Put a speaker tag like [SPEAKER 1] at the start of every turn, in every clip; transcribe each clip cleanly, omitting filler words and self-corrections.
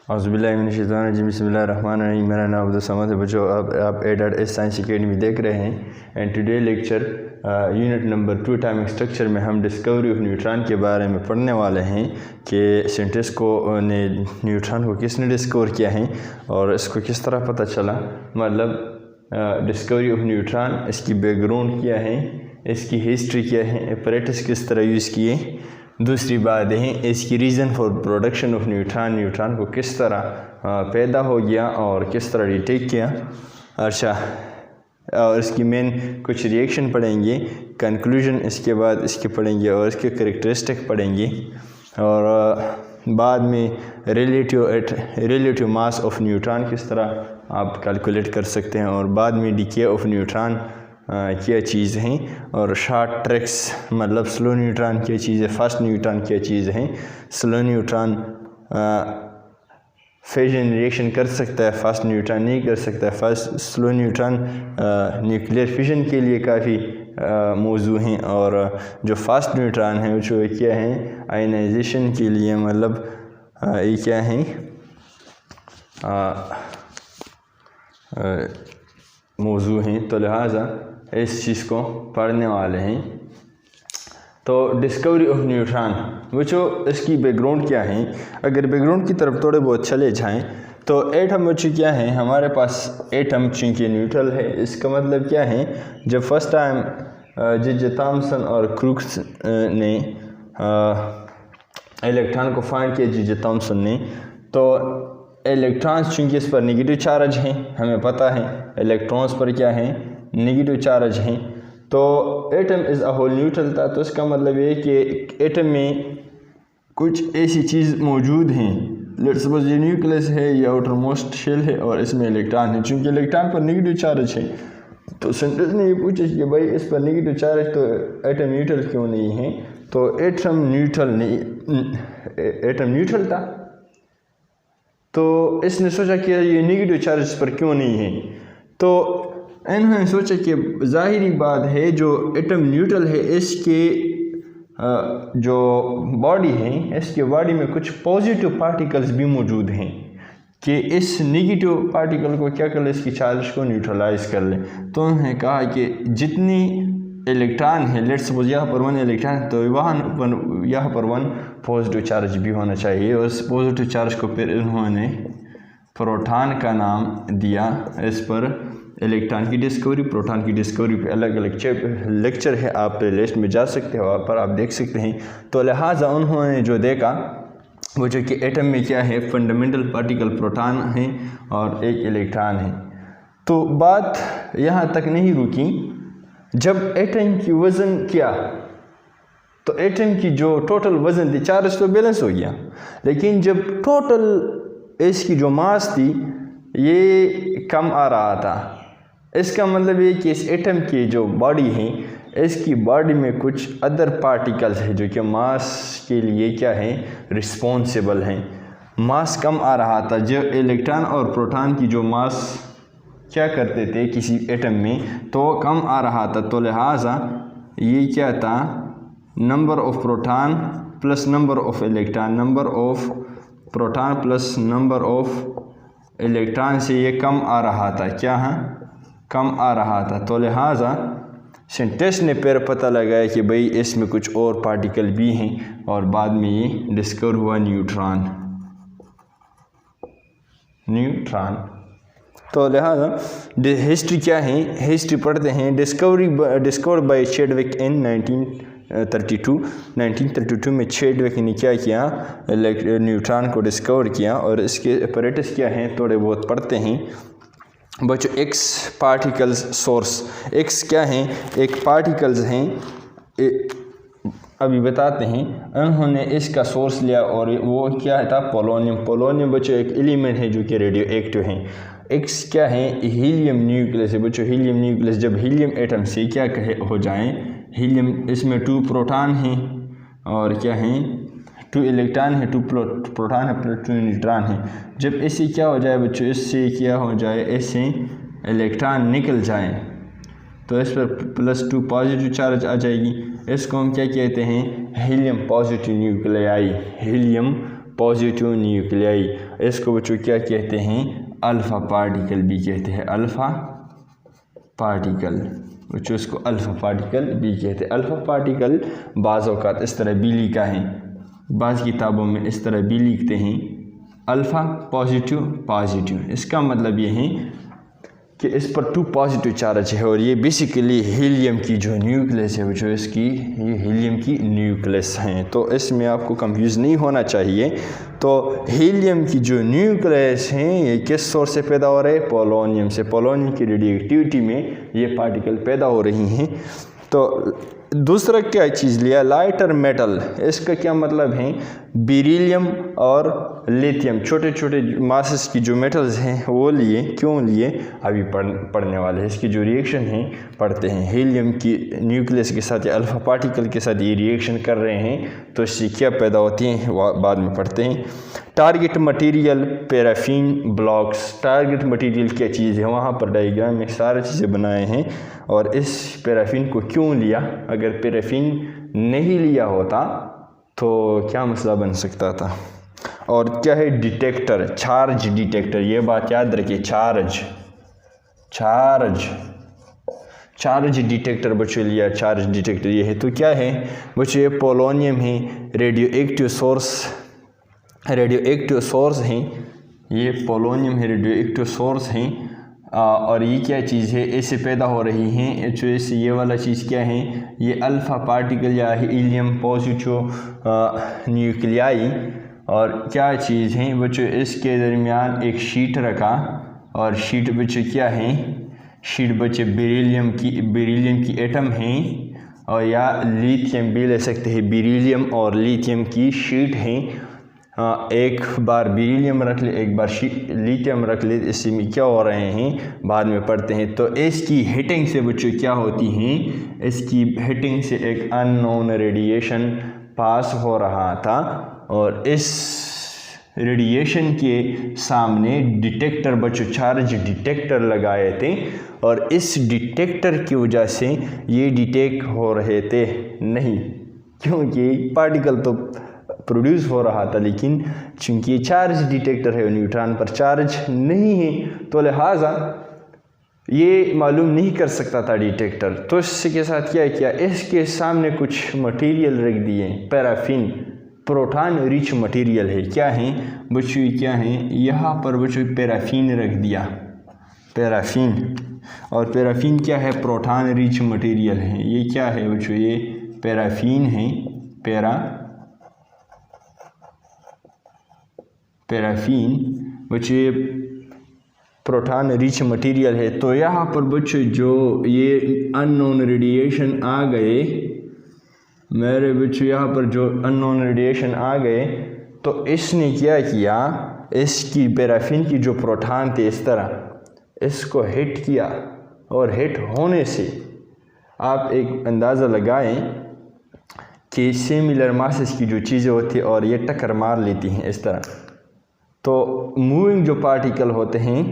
[SPEAKER 1] औज़ुबिल्लाहिमिनश्शैतानिर्रजीम बिस्मिल्लाहिर्रहमानिर्रहीम। मेरा नाम अब्दुल समद है। बच्चों, अब आप A.S साइंस एकेडमी देख रहे हैं and today lecture unit number 2 timing structure में हम डिस्कवरी ऑफ न्यूट्रॉन के बारे में पढ़ने वाले हैं कि साइंटिस्ट को ने न्यूट्रॉन को किसने डिस्कवर किया है और इसको किस तरह पता चला, मतलब डिस्कवरी ऑफ न्यूट्रॉन, इसकी बैकग्राउंड क्या है, इसकी हिस्ट्री क्या है, अपरेटस किस तरह यूज़ किए। दूसरी बात है इसकी reason for production of neutron, neutron को किस तरह पैदा हो गया और किस तरह डिटेक्ट किया। अच्छा, और इसकी मेन कुछ रिएक्शन पढ़ेंगे, कंक्लूजन इसके बाद इसके पढ़ेंगे और इसके करेक्टरिस्टिक पढ़ेंगे और बाद में रिलेटिव मास ऑफ न्यूट्रॉन किस तरह आप कैलकुलेट कर सकते हैं और बाद में डीके ऑफ न्यूट्रॉन क्या चीज़ हैं और शॉर्ट ट्रिक्स, मतलब स्लो न्यूट्रॉन क्या चीज़ है, फास्ट न्यूट्रॉन क्या चीज़ है। स्लो न्यूट्रॉन फिजन रिएक्शन कर सकता है, फास्ट न्यूट्रॉन नहीं कर सकता है। स्लो न्यूट्रॉन न्यूक्लियर फिजन के लिए काफ़ी मौजू हैं और जो फास्ट न्यूट्रॉन है जो क्या हैं आयनाइजेशन के लिए, मतलब ये क्या हैं मौजू हैं, तो लिहाजा इस चीज़ को पढ़ने वाले हैं। तो डिस्कवरी ऑफ न्यूट्रॉन बच्चों, इसकी बैकग्राउंड क्या है। अगर बैकग्राउंड की तरफ थोड़े बहुत चले जाएं तो एटम बच्चों क्या है, हमारे पास एटम चूँकि न्यूट्रल है, इसका मतलब क्या है, जब फर्स्ट टाइम जे थॉमसन और क्रूक्स ने इलेक्ट्रॉन को फाइंड किया, जे थॉमसन ने, तो इलेक्ट्रॉन्स चूँकि इस पर नेगेटिव चार्ज हैं, हमें पता है इलेक्ट्रॉन्स पर क्या है नेगेटिव चार्ज हैं, तो atom is a whole neutral था। तो इसका मतलब ये कि एटम में कुछ ऐसी चीज़ मौजूद हैं, लेट्स सपोज ये न्यूक्लियस है, ये आउटर मोस्ट शेल है और इसमें इलेक्ट्रॉन है। चूँकि इलेक्ट्रॉन पर नेगेटिव चार्ज है तो साइंटिस्ट ने ये पूछा कि भाई इस पर नेगेटिव चार्ज तो एटम न्यूट्रल क्यों नहीं है। तो एटम न्यूट्रल था, तो इसने सोचा कि ये नेगेटिव चार्ज इस पर क्यों नहीं है। तो इन्होंने सोचा कि ज़ाहिरी बात है जो एटम न्यूट्रल है इसके जो बॉडी है, इसके बॉडी में कुछ पॉजिटिव पार्टिकल्स भी मौजूद हैं कि इस नेगेटिव पार्टिकल को क्या कर ले, इसकी चार्ज को न्यूट्रलाइज कर ले। तो उन्होंने कहा कि जितनी इलेक्ट्रॉन है, लेट्स सपोज यहाँ पर 1 इलेक्ट्रॉन है तो यहाँ पर 1 पॉजिटिव चार्ज भी होना चाहिए और उस पॉजिटिव चार्ज को फिर इन्होंने प्रोटॉन का नाम दिया। इस पर इलेक्ट्रॉन की डिस्कवरी, प्रोटॉन की डिस्कवरी पे अलग अलग लेक्चर है, आप प्लेलिस्ट में जा सकते हो, वहाँ पर आप देख सकते हैं। तो लिहाजा उन्होंने जो देखा वो जो कि एटम में क्या है, फंडामेंटल पार्टिकल प्रोटॉन है और एक इलेक्ट्रॉन है। तो बात यहाँ तक नहीं रुकी, जब एटम की वज़न किया तो एटम की जो टोटल वज़न थी, चार्ज तो बैलेंस हो गया, लेकिन जब टोटल इसकी जो मास थी ये कम आ रहा था। इसका मतलब ये कि इस एटम की जो बॉडी है, इसकी बॉडी में कुछ अदर पार्टिकल्स हैं जो कि मास के लिए क्या है रिस्पॉन्सिबल हैं। मास कम आ रहा था, जब इलेक्ट्रॉन और प्रोटॉन की जो मास क्या करते थे किसी एटम में तो कम आ रहा था। तो लिहाजा ये क्या था, number of proton plus number of electron, number of proton plus number of electron से ये कम आ रहा था, क्या है कम आ रहा था। तो लिहाजा साइंटिस्ट ने फिर पता लगाया कि भाई इसमें कुछ और पार्टिकल भी हैं और बाद में ये डिस्कवर हुआ न्यूट्रॉन। तो लिहाजा हिस्ट्री क्या है, हिस्ट्री पढ़ते हैं। डिस्कवर्ड बाय चैडविक इन 1932 में चैडविक ने क्या किया, न्यूट्रॉन को डिस्कवर किया और इसके अपरेटस क्या हैं थोड़े बहुत पढ़ते हैं बच्चों। एक्स पार्टिकल्स सोर्स, एक्स क्या हैं, एक पार्टिकल्स हैं, अभी बताते हैं। उन्होंने इसका सोर्स लिया और वो क्या था, पोलोनियम। पोलोनियम बच्चों एक एलिमेंट है जो कि रेडियो एक्टिव है। एक्स क्या है, हीलियम न्यूक्लियस है बच्चों। हीलियम न्यूक्लियस जब हीलियम एटम से क्या हो जाए, हीलियम इसमें 2 प्रोटॉन हैं और क्या हैं 2 इलेक्ट्रॉन है, 2 प्रोटॉन है, 2 न्यूट्रॉन है। जब इससे क्या हो जाए बच्चों, इससे क्या हो जाए, इससे इलेक्ट्रॉन निकल जाए तो इस पर +2 पॉजिटिव चार्ज आ जाएगी। इसको हम क्या कहते हैं, helium positive nuclei, helium positive nuclei, इसको बच्चों क्या कहते हैं, अल्फ़ा पार्टिकल भी कहते हैं, अल्फ़ा पार्टिकल, बच्चों इसको अल्फ़ा पार्टिकल भी कहते हैं। अल्फ़ा पार्टिकल बाज़ औक़ात इस तरह भी लिखा है, बाज़ किताबों में इस तरह भी लिखते हैं अल्फ़ा पॉजिटिव पॉजिटिव। इसका मतलब ये है कि इस पर 2 पॉजिटिव चार्ज है और ये बेसिकली हीलियम की जो न्यूक्लियस है जो इसकी ये हीलियम की न्यूक्लियस हैं, तो इसमें आपको कंफ्यूज नहीं होना चाहिए। तो हीलियम की जो न्यूक्लियस हैं ये किस सोर्स से पैदा हो रहे हैं, पोलोनियम से। पोलोनियम की रेडियोएक्टिविटी में ये पार्टिकल पैदा हो रही हैं। तो दूसरा क्या चीज़ लिया, लाइटर मेटल, इसका क्या मतलब है, बेरिलियम और लिथियम, छोटे छोटे मासेस की जो मेटल्स हैं वो लिए। क्यों लिए, अभी पढ़ने वाले हैं। इसकी जो रिएक्शन है पढ़ते हैं। हीलियम की न्यूक्लियस के साथ या अल्फ़ा पार्टिकल के साथ ये रिएक्शन कर रहे हैं तो इससे क्या पैदा होती हैं बाद में पढ़ते हैं। Target material paraffin blocks, target material क्या चीज़ है, वहाँ पर डायग्राम में सारी चीज़ें बनाए हैं। और इस पैराफिन को क्यों लिया, अगर पैराफिन नहीं लिया होता तो क्या मसला बन सकता था। और क्या है डिटेक्टर, चार्ज डिटेक्टर, ये बात याद रखिए, चार्ज डिटेक्टर बच्चों लिया, चार्ज डिटेक्टर ये है। तो क्या है बच्चों, ये पोलोनियम है, रेडियो एक्टिव सोर्स हैं, ये पोलोनियम है, रेडियो एक्टिव सोर्स हैं। और ये क्या चीज़ है, इससे पैदा हो रही हैं जो इससे ये वाला चीज़ क्या है, ये अल्फ़ा पार्टिकल या हीलियम पॉजिटिव न्यूक्लियाई। और क्या चीज़ है बच्चों, इसके दरमियान एक शीट रखा और शीट बच्चों क्या है, शीट बच्चों बेरिलियम की एटम हैं और या लिथियम भी ले सकते हैं, बेरिलियम और लिथियम की शीट हैं। एक बार बेरिलियम रख ले, एक बार लिथियम रख ले, इससे में क्या हो रहे हैं बाद में पढ़ते हैं। तो इसकी हीटिंग से बच्चों क्या होती हैं, इसकी हीटिंग से एक अननोन रेडिएशन पास हो रहा था और इस रेडिएशन के सामने डिटेक्टर बच्चों चार्ज डिटेक्टर लगाए थे और इस डिटेक्टर की वजह से ये डिटेक्ट हो रहे थे नहीं, क्योंकि पार्टिकल तो प्रोड्यूस हो रहा था, लेकिन चूंकि ये चार्ज डिटेक्टर है, न्यूट्रॉन पर चार्ज नहीं है, तो लिहाजा ये मालूम नहीं कर सकता था डिटेक्टर। तो इसके साथ क्या किया, इसके सामने कुछ मटेरियल रख दिए, पैराफिन, प्रोटॉन रिच मटेरियल है। क्या है बच्चों, क्या है, यहाँ पर बच्चों पैराफिन रख दिया, पैराफिन। और पैराफिन क्या है, प्रोटॉन रिच मटेरियल है। ये क्या है बच्चों, ये पैराफिन है, पैराफिन बच्चों ये प्रोटॉन रिच मटेरियल है। तो यहाँ पर बच्चों जो ये अननोन रेडिएशन आ गए मेरे बच्चों, यहाँ पर जो अननोन रेडिएशन आ गए तो इसने क्या किया, इसकी पैराफिन की जो प्रोटॉन थे इस तरह इसको हिट किया और हिट होने से आप एक अंदाज़ा लगाएं कि सिमिलर मासेस की जो चीज़ें होती हैं और ये टक्कर मार लेती हैं इस तरह। तो मूविंग जो पार्टिकल होते हैं,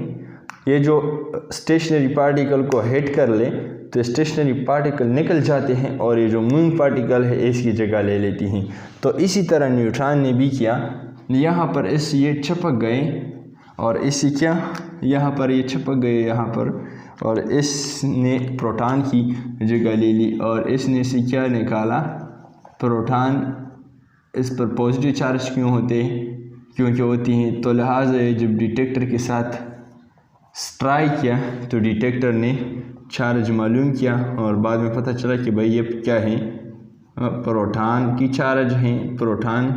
[SPEAKER 1] ये जो स्टेशनरी पार्टिकल को हिट कर ले तो स्टेशनरी पार्टिकल निकल जाते हैं और ये जो मूविंग पार्टिकल है इसकी जगह ले लेती हैं। तो इसी तरह न्यूट्रॉन ने भी किया, यहाँ पर ये चिपक गए और इससे क्या, यहाँ पर ये चिपक गए यहाँ पर, और इसने प्रोटॉन की जगह ले ली और इसने से क्या निकाला, प्रोटॉन। इस पर पॉजिटिव चार्ज क्यों होते हैं, क्योंकि होती हैं। तो लिहाजा जब डिटेक्टर के साथ स्ट्राइक किया तो डिटेक्टर ने चार्ज मालूम किया और बाद में पता चला कि भाई ये क्या है, प्रोटॉन की चार्ज हैं, प्रोटॉन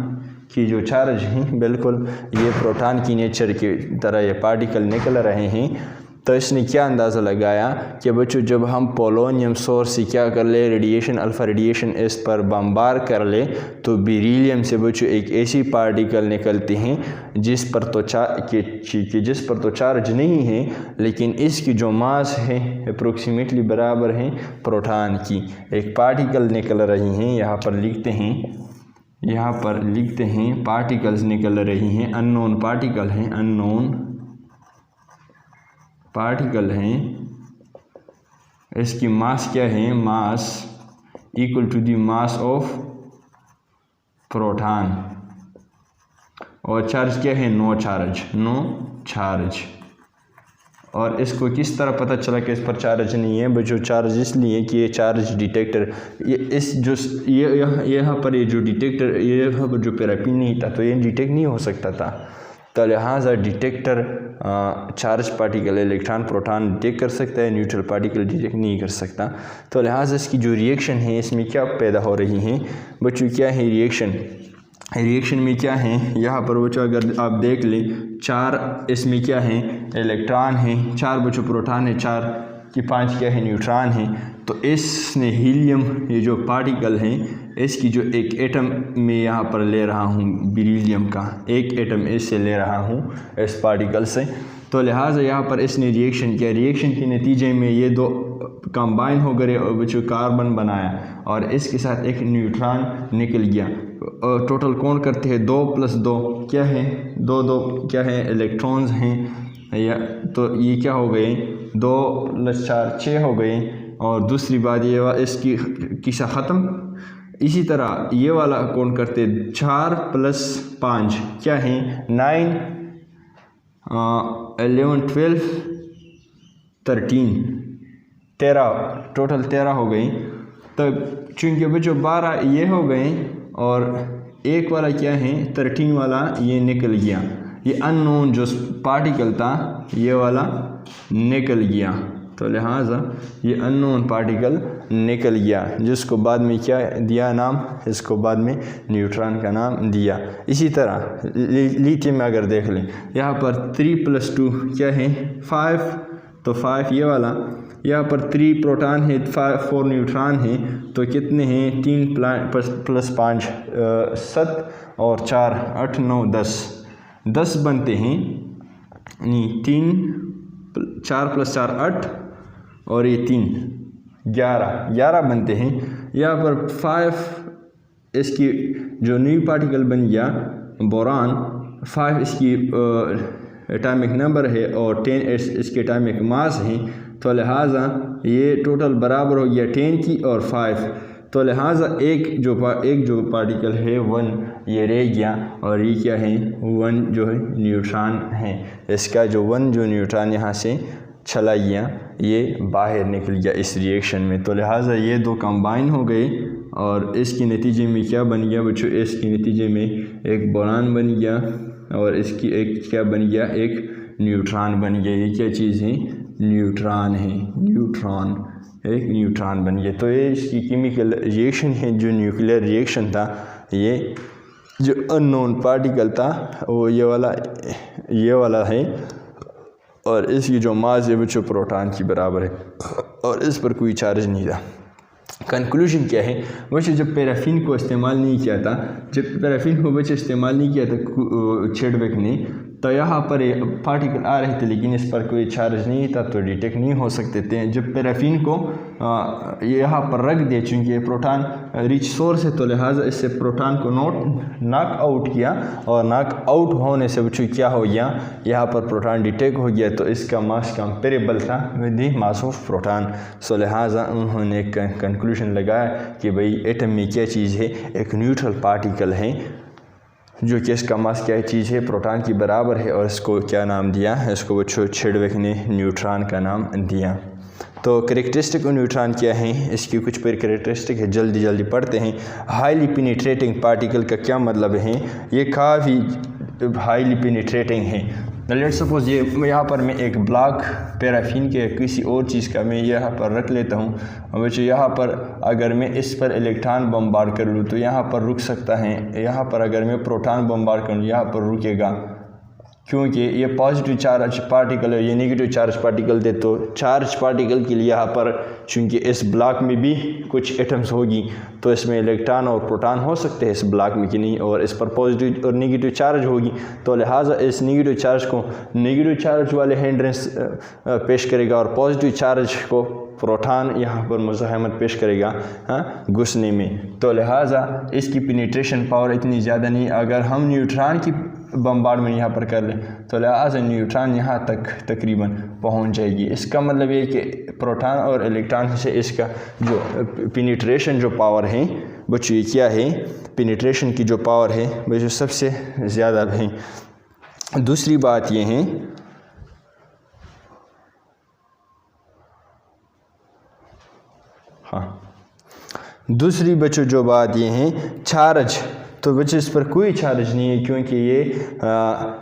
[SPEAKER 1] की जो चार्ज हैं बिल्कुल ये प्रोटॉन की नेचर की तरह ये पार्टिकल निकल रहे हैं। तो इसने क्या अंदाज़ा लगाया कि बच्चों जब हम पोलोनियम सोर्स से क्या कर ले, रेडिएशन अल्फ़ा रेडिएशन इस पर बम्बार कर ले तो बेरिलियम से बच्चों एक ऐसी पार्टिकल निकलती हैं जिस पर तो चार्ज नहीं है, लेकिन इसकी जो मास है अप्रोक्सीमेटली बराबर है प्रोटॉन की। एक पार्टिकल निकल रही हैं, यहाँ पर लिखते हैं पार्टिकल्स निकल रही हैं, अननोन पार्टिकल हैं, अननोन पार्टिकल हैं। इसकी मास क्या है, mass equal to the mass of proton. और चार्ज क्या है, नो चार्ज। और इसको किस तरह पता चला कि इस पर चार्ज नहीं है बच्चों? चार्ज इसलिए कि ये चार्ज डिटेक्टर यहाँ पर ये जो डिटेक्टर यहाँ पर जो पैराफिन नहीं था तो ये डिटेक्ट नहीं हो सकता था। तो लिहाजा detector charge particle electron proton detect कर सकता है, न्यूट्रल पार्टिकल डिटेक्ट नहीं कर सकता। तो लिहाजा इसकी जो रिएक्शन है इसमें क्या पैदा हो रही हैं बच्चों? क्या है रिएक्शन में क्या है यहाँ पर बच्चों? अगर आप देख लें 4 इसमें क्या है, इलेक्ट्रॉन हैं, 4 बच्चों प्रोटॉन है, 4 की 5 क्या है, न्यूट्रॉन हैं। तो इसने हीलियम ये जो पार्टिकल हैं इसकी जो एक एटम में यहाँ पर ले रहा हूँ बेरिलियम का, एक एटम इससे ले रहा हूँ इस पार्टिकल से। तो लिहाजा यहाँ पर इसने रिएक्शन किया, रिएक्शन के नतीजे में ये 2 कंबाइन हो गए और बच्चों कार्बन बनाया और इसके साथ एक न्यूट्रॉन निकल गया। टोटल कौन करते हैं 2 + 2 क्या है, 2 क्या है, इलेक्ट्रॉन्स हैं। या तो ये क्या हो गए, 2 + 4 6 हो गए। और दूसरी बात ये इसकी किस्सा ख़त्म। इसी तरह ये वाला कौन करते, 4 + 5 क्या है, 9 11 12 13 टोटल 13 हो गई। तो चूँकि बच्चों 12 ये हो गए और एक वाला क्या है 13 वाला ये निकल गया, ये अननोन जो पार्टिकल था ये वाला निकल गया। तो लिहाजा ये अननोन पार्टिकल निकल गया जिसको बाद में क्या दिया नाम, इसको बाद में न्यूट्रॉन का नाम दिया। इसी तरह लिथियम में अगर देख लें यहाँ पर 3 + 2 क्या है 5, तो 5 ये वाला, यहाँ पर 3 प्रोटॉन है 4 न्यूट्रॉन है, तो कितने हैं 3 + 5 7 और 4 8 9 10 बनते हैं। नहीं 4 + 4 8 और ये 3 11 बनते हैं। यहाँ पर 5 इसकी जो न्यू पार्टिकल बन गया बोरान, 5 इसकी एटॉमिक नंबर है और 10 इसके एटॉमिक मास है। तो लिहाजा ये टोटल बराबर हो गया 10 की और 5। तो लिहाजा एक जो पार्टिकल है 1 ये रह गया और ये क्या है 1 जो है न्यूट्रॉन है। इसका जो 1 जो न्यूट्रॉन यहाँ से चला गया ये बाहर निकल गया इस रिएक्शन में। तो लिहाजा ये 2 कंबाइन हो गए और इसके नतीजे में क्या बन गया बच्चों, इसके नतीजे में एक बोरान बन गया और इसकी एक क्या बन गया, एक न्यूट्रॉन बन गया। ये क्या चीज़ है, न्यूट्रॉन है, एक न्यूट्रॉन बन गया। तो ये इसकी केमिकल रिएक्शन है। जो न्यूक्लियर रिएक्शन था ये जो अननोन पार्टिकल था वो ये वाला है और इसकी जो मास है बच्चों प्रोटॉन की बराबर है और इस पर कोई चार्ज नहीं था। कंक्लूजन क्या है बच्चों, जब पैराफिन को इस्तेमाल नहीं किया था, इस्तेमाल नहीं किया था चैडविक ने, तो यहाँ पर पार्टिकल आ रहे थे लेकिन इस पर कोई चार्ज नहीं था तो डिटेक्ट नहीं हो सकते थे। जब पैराफिन को यहाँ पर रख दिया, चूँकि ये प्रोटॉन रिच सोर्स है तो लिहाजा इससे प्रोटॉन को नॉक आउट किया और नॉक आउट होने से बच्चों क्या हो गया, यहाँ पर प्रोटॉन डिटेक्ट हो गया। तो इसका मास कंपेरेबल था with the mass of proton. So लिहाजा उन्होंने कंक्लूजन लगाया कि भाई एटम में क्या चीज़ है, एक न्यूट्रल पार्टिकल है जो कि इसका मास क्या चीज़ है, प्रोटॉन की बराबर है और इसको क्या नाम दिया, इसको बच्चों चैडविक ने न्यूट्रॉन का नाम दिया। तो कैरेक्टरिस्टिक ऑफ न्यूट्रॉन क्या है, इसकी कुछ पर कैरेक्टरिस्टिक है, जल्दी पढ़ते हैं। हाईली पेनिट्रेटिंग पार्टिकल का क्या मतलब है, ये काफ़ी हाईली पेनिट्रेटिंग है। लेट सपोज ये यहाँ पर मैं एक ब्लॉक पैराफिन के किसी और चीज़ का मैं यहाँ पर रख लेता हूँ, बच्चों यहाँ पर अगर मैं इस पर इलेक्ट्रॉन बम्बार्ड कर लूँ तो यहाँ पर रुक सकता है। यहाँ पर अगर मैं प्रोटॉन बम्बार्ड करूँ यहाँ पर रुकेगा, क्योंकि ये पॉजिटिव चार्ज पार्टिकल है, ये नेगेटिव चार्ज पार्टिकल दे। तो चार्ज पार्टिकल के लिए यहाँ पर चूँकि इस ब्लॉक में भी कुछ एटम्स होगी तो इसमें इलेक्ट्रॉन और प्रोटॉन हो सकते हैं इस ब्लॉक में कि नहीं, और इस पर पॉजिटिव और नेगेटिव चार्ज होगी। तो लिहाजा इस नेगेटिव चार्ज को नेगेटिव चार्ज वाले हिंड्रेंस पेश करेगा और पॉजिटिव चार्ज को प्रोटॉन यहाँ पर मुज़ाहमत पेश करेगा घुसने में। तो लिहाजा इसकी पेनिट्रेशन पावर इतनी ज़्यादा नहीं। अगर हम न्यूट्रॉन की बम्बार्डमेंट यहाँ पर कर लें तो लिहाजा न्यूट्रॉन यहाँ तक तकरीबन पहुँच जाएगी। इसका मतलब ये कि प्रोटॉन और इलेक्ट्रॉन से इसका जो पेनिट्रेशन जो पावर है बच्चों ये क्या है, पेनिट्रेशन की जो पावर है बच्चों सबसे ज़्यादा है। दूसरी बात ये है, दूसरी बच्चों जो बात ये है चार्ज, तो बच्चों इस पर कोई चार्ज नहीं है क्योंकि ये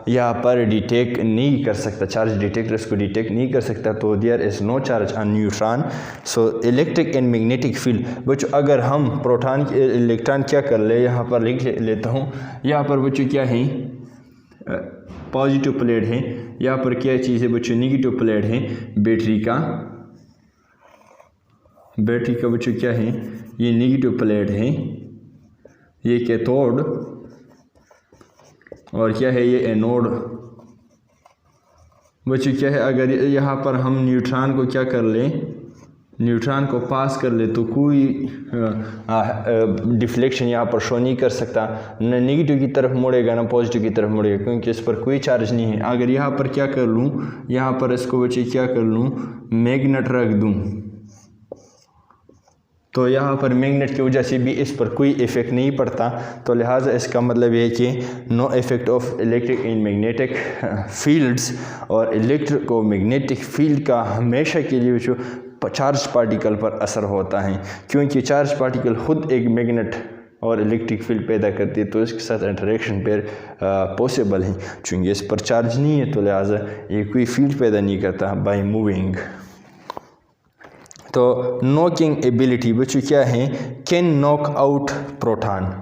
[SPEAKER 1] यहाँ पर डिटेक्ट नहीं कर सकता, चार्ज डिटेक्टर इसको डिटेक्ट नहीं कर सकता, तो there is no charge on neutron. So electric and magnetic field बच्चों, अगर हम प्रोटॉन इलेक्ट्रॉन क्या कर ले, यहाँ पर लिख लेता हूँ, यहाँ पर बच्चों क्या है, पॉजिटिव प्लेट है, यहाँ पर क्या चीज़ है बच्चों, निगेटिव प्लेट है बैटरी का बच्चों क्या है, ये निगेटिव प्लेट है, ये कैथोड और क्या है ये एनोड। बच्चों क्या है, अगर यहाँ पर हम न्यूट्रॉन को क्या कर ले, न्यूट्रॉन को पास कर ले तो कोई डिफ्लेक्शन यहाँ पर शो नहीं कर सकता, न नेगेटिव की तरफ मुड़ेगा न पॉजिटिव की तरफ मुड़ेगा क्योंकि इस पर कोई चार्ज नहीं है। अगर यहाँ पर क्या कर लूँ, यहाँ पर इसको बच्चे क्या कर लूँ, मैग्नेट रख दूँ, तो यहाँ पर मैग्नेट की वजह से भी इस पर कोई इफ़ेक्ट नहीं पड़ता, तो लिहाजा इसका मतलब ये है कि no effect of electric in magnetic fields, और इलेक्ट्रिक और मैग्नेटिक फील्ड का हमेशा के लिए जो चार्ज पार्टिकल पर असर होता है क्योंकि चार्ज पार्टिकल खुद एक मैग्नेट और इलेक्ट्रिक फील्ड पैदा करती है, तो इसके साथ इंटरेक्शन पर पॉसिबल है। चूँकि इस पर चार्ज नहीं है तो लिहाजा ये कोई फील्ड पैदा नहीं करता बाय मूविंग। तो नॉकिंग एबिलिटी बच्चों क्या है, कैन नॉक आउट प्रोटॉन,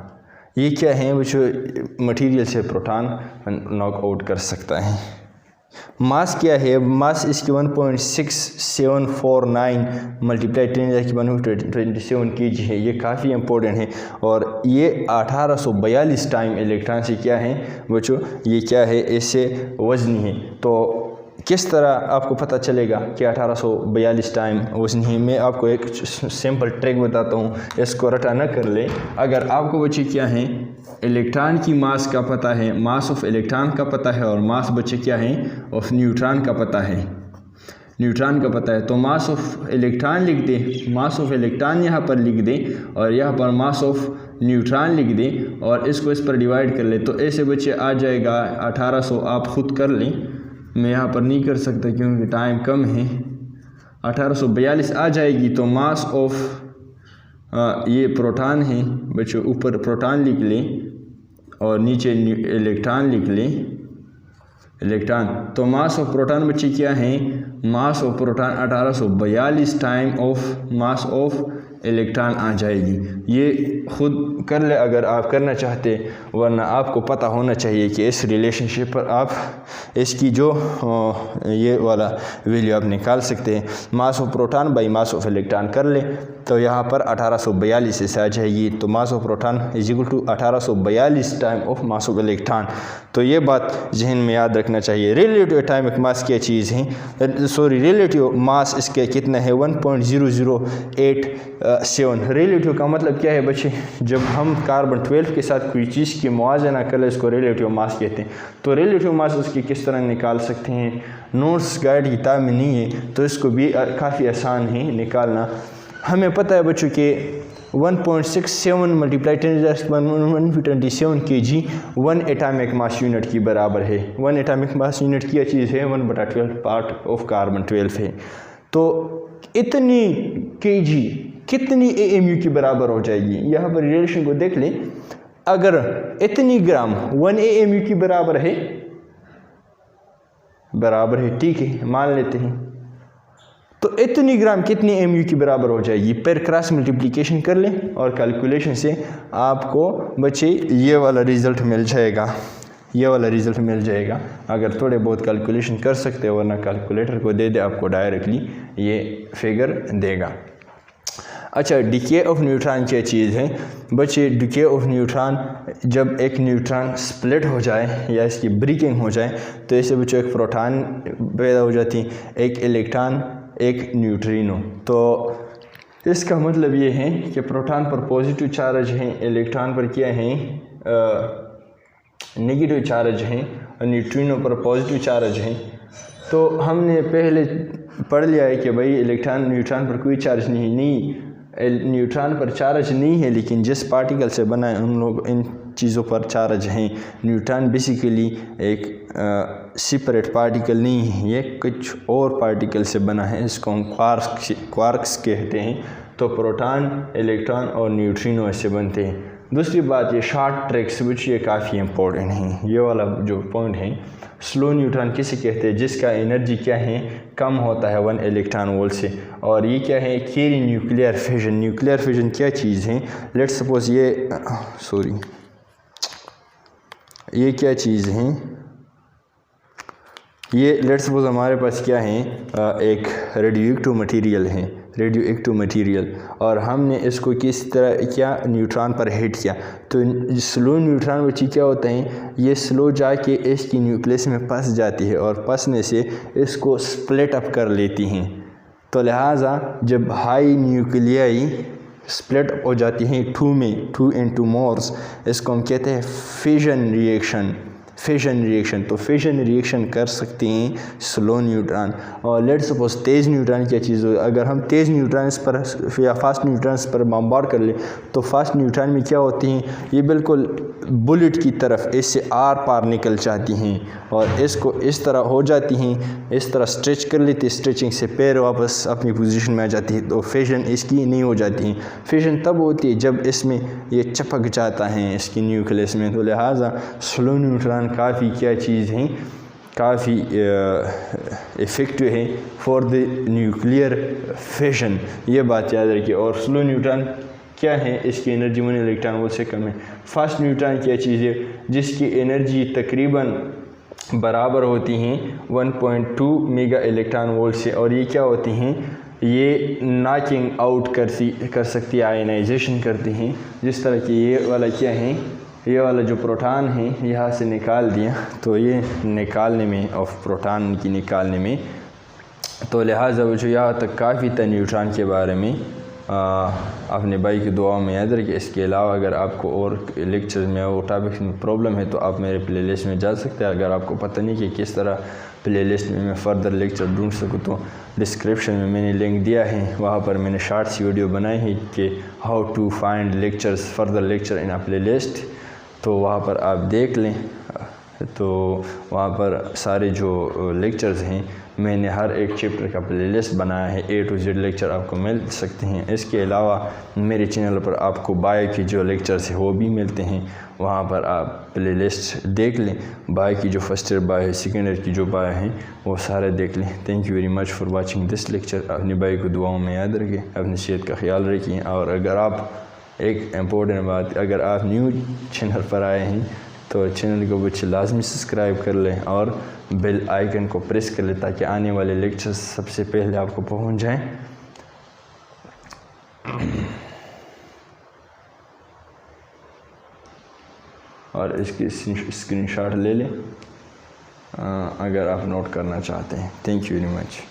[SPEAKER 1] ये क्या है बच्चों, मटेरियल से प्रोटॉन नॉक आउट कर सकता है। मास क्या है, मास इसकी 1.6749 मल्टीप्लाई 10⁻27 kg है, ये काफ़ी इंपॉर्टेंट है, और ये 1842 टाइम इलेक्ट्रॉन से क्या है बच्चों, ये क्या है, इससे वज़नी है। तो किस तरह आपको पता चलेगा कि 1842 टाइम वज़नी है, मैं आपको एक सिंपल ट्रिक बताता हूँ, इसको रटा न कर ले। अगर आपको बच्चे क्या है, इलेक्ट्रॉन की मास का पता है, मास ऑफ इलेक्ट्रॉन का पता है, और मास बच्चे क्या है ऑफ न्यूट्रॉन का पता है, न्यूट्रॉन का पता है, तो मास ऑफ इलेक्ट्रॉन लिख दे, मास ऑफ इलेक्ट्रॉन यहाँ पर लिख दे और यहाँ पर मास ऑफ न्यूट्रॉन लिख दे और इसको इस पर डिवाइड कर ले, तो ऐसे बच्चे आ जाएगा 1800, आप खुद कर लें, मैं यहाँ पर नहीं कर सकता क्योंकि टाइम कम है। 1842 आ जाएगी, तो मास ऑफ ये प्रोटॉन है बच्चों, ऊपर प्रोटॉन लिख लें और नीचे इलेक्ट्रॉन लिख लें, इलेक्ट्रॉन, तो मास ऑफ प्रोटॉन बच्चे क्या है, mass of proton 1842 time of mass of electron आ जाएगी। ये खुद कर ले अगर आप करना चाहते, वरना आपको पता होना चाहिए कि इस रिलेशनशिप पर आप इसकी जो ये वाला वैल्यू आप निकाल सकते हैं। मास of proton by mass of electron कर ले तो यहाँ पर 1842 से आ जाएगी, तो mass of proton is equal to 1842 time of mass of electron. तो ये बात जहन में याद रखना चाहिए। रिलेटिव एटॉमिक मास क्या चीज़ है, रिलेटिव मास इसके कितना है 1.0087। रिलेटिव का मतलब क्या है बच्चे, जब हम कार्बन 12 के साथ कोई चीज़ की मुआवजा कर ले इसको रिलेटिव मास कहते हैं। तो रिलेटिव मास उसकी किस तरह निकाल सकते हैं, नोट्स गाइड किताब में नहीं है, तो इसको भी काफ़ी आसान है निकालना। हमें पता है बच्चों कि 1.67 multiply 10⁻127 kg 1 atomic mass unit की बराबर है। 1 एटॉमिक मास यूनिट की चीज़ है 1/12 पार्ट ऑफ कार्बन 12 है। तो इतनी kg कितनी AMU की बराबर हो जाएगी, यहाँ पर रिलेशन को देख लें। अगर इतनी ग्राम 1 AMU की बराबर है, ठीक है मान लेते हैं, तो इतनी ग्राम कितनी AMU की बराबर हो जाएगी, पर क्रॉस मल्टीप्लिकेशन कर लें और कैलकुलेशन से आपको बच्चे ये वाला रिज़ल्ट मिल जाएगा, ये वाला रिज़ल्ट मिल जाएगा। अगर थोड़े बहुत कैलकुलेशन कर सकते हो, वरना कैलकुलेटर को दे दे, आपको डायरेक्टली ये फिगर देगा। अच्छा, डिके ऑफ न्यूट्रॉन क्या चीज़ है बच्चे, डिके ऑफ न्यूट्रॉन, जब एक न्यूट्रॉन स्प्लिट हो जाए या इसकी ब्रेकिंग हो जाए तो ऐसे बच्चों एक प्रोटॉन पैदा हो जाती, एक इलेक्ट्रॉन, एक न्यूट्रिनो। तो इसका मतलब ये है कि प्रोटॉन पर पॉजिटिव चार्ज है, इलेक्ट्रॉन पर क्या है नेगेटिव चार्ज है, और न्यूट्रिनो पर पॉजिटिव चार्ज है। तो हमने पहले पढ़ लिया है कि भाई इलेक्ट्रॉन न्यूट्रॉन पर कोई चार्ज नहीं, न्यूट्रॉन पर चार्ज नहीं है, लेकिन जिस पार्टिकल से बना है उन लोग इन चीज़ों पर चार्ज हैं। न्यूट्रॉन बेसिकली एक सेपरेट पार्टिकल नहीं है, ये कुछ और पार्टिकल से बना है, इसको हम क्वार्क्स कहते हैं। तो प्रोटॉन, इलेक्ट्रॉन और न्यूट्रिनो इससे बनते हैं। दूसरी बात, ये शॉर्ट ट्रैक स्विच ये काफ़ी इंपॉर्टेंट है। ये वाला जो पॉइंट है, स्लो न्यूट्रॉन किसे कहते हैं, जिसका एनर्जी क्या है, कम होता है 1 इलेक्ट्रॉन वोल्ट से। और ये क्या है, केरी न्यूक्लियर फिजन। न्यूक्लियर फिजन क्या चीज़ है, लेट्स सपोज ये क्या चीज़ है, ये लेट्स सपोज हमारे पास क्या है, एक रेडियो एक्टिव मटेरियल और हमने इसको किस तरह क्या, न्यूट्रॉन पर हिट किया। तो स्लो न्यूट्रॉन बच्ची क्या होता है, ये स्लो जाके इसकी न्यूक्लियस में फंस जाती है और फंसने से इसको स्प्लिट अप कर लेती हैं। तो लिहाजा जब हाई न्यूक्लियाई स्प्लिट हो जाती हैं 2 into मोर्स, इसको हम कहते हैं फिजन रिएक्शन। तो फिजन रिएक्शन कर सकते हैं स्लो न्यूट्रॉन। और लेट्स सपोज तेज़ न्यूट्रॉन क्या चीज़ हो, अगर हम तेज़ न्यूट्रॉन्स पर या फास्ट न्यूट्रॉन्स पर बम्बार्ड कर ले, तो फास्ट न्यूट्रॉन में क्या होती हैं, ये बिल्कुल बुलेट की तरफ इससे आर पार निकल जाती हैं और इसको इस तरह हो जाती हैं, इस तरह स्ट्रेच कर लेती है, स्ट्रेचिंग से पैर वापस अपनी पोजीशन में आ जाती है। तो फिजन इसकी नहीं हो जाती है। फिजन तब होती है जब इसमें ये चिपक जाता है इसकी न्यूक्लियस में। तो लिहाजा स्लो न्यूट्रॉन काफ़ी क्या चीज़ हैं, काफ़ी इफ़ेक्टिव है फॉर द न्यूक्लियर फिजन, ये बात याद रखिए। और स्लो न्यूट्रॉन क्या है, इसकी एनर्जी 1 इलेक्ट्रॉन वोल्ट से कम है। फास्ट न्यूट्रॉन क्या चीज़ है, जिसकी एनर्जी तकरीबन बराबर होती हैं 1.2 मेगा इलेक्ट्रॉन वोल्ट से। और ये क्या होती हैं, ये नॉकिंग आउट कर सकती है, आयनाइजेशन करती हैं। जिस तरह की ये वाला क्या है, ये वाला जो प्रोटॉन है यहाँ से निकाल दिया, तो ये निकालने में ऑफ प्रोटॉन की निकालने में, तो लिहाजा वो जो यहाँ तक काफ़ी था न्यूट्रॉन के बारे में। अपने भाई की दुआओं में याद रखिए। इसके अलावा अगर आपको और लेक्चर्स में और टॉपिक्स में प्रॉब्लम है तो आप मेरे प्लेलिस्ट में जा सकते हैं। अगर आपको पता नहीं कि किस तरह प्लेलिस्ट में मैं फ़र्दर लेक्चर ढूंढ सकूँ, तो डिस्क्रिप्शन में मैंने लिंक दिया है, वहाँ पर मैंने शॉर्ट्स वीडियो बनाई है कि how to find lectures, further lecture in a playlist. तो वहाँ पर आप देख लें, तो वहाँ पर सारे जो लेक्चर्स हैं मैंने हर एक चैप्टर का प्लेलिस्ट बनाया है, A to Z लेक्चर आपको मिल सकते हैं। इसके अलावा मेरे चैनल पर आपको बायो की जो लेक्चर्स हैं वो भी मिलते हैं, वहाँ पर आप प्लेलिस्ट देख लें। बायो की जो फर्स्ट ईयर बायो है, सेकेंड ईयर की जो बायो हैं वो सारे देख लें। Thank you very much for watching this lecture. अपनी बायो को दुआओं में याद रखें, अपनी सेहत का ख्याल रखें। और अगर आप, एक इम्पोर्टेंट बात, अगर आप न्यू चैनल पर आए हैं तो चैनल को कुछ लाजमी सब्सक्राइब कर लें और बेल आइकन को प्रेस कर लें ताकि आने वाले लेक्चर्स सबसे पहले आपको पहुंच जाएं। और इसकी स्क्रीनशॉट ले लें अगर आप नोट करना चाहते हैं। Thank you very much.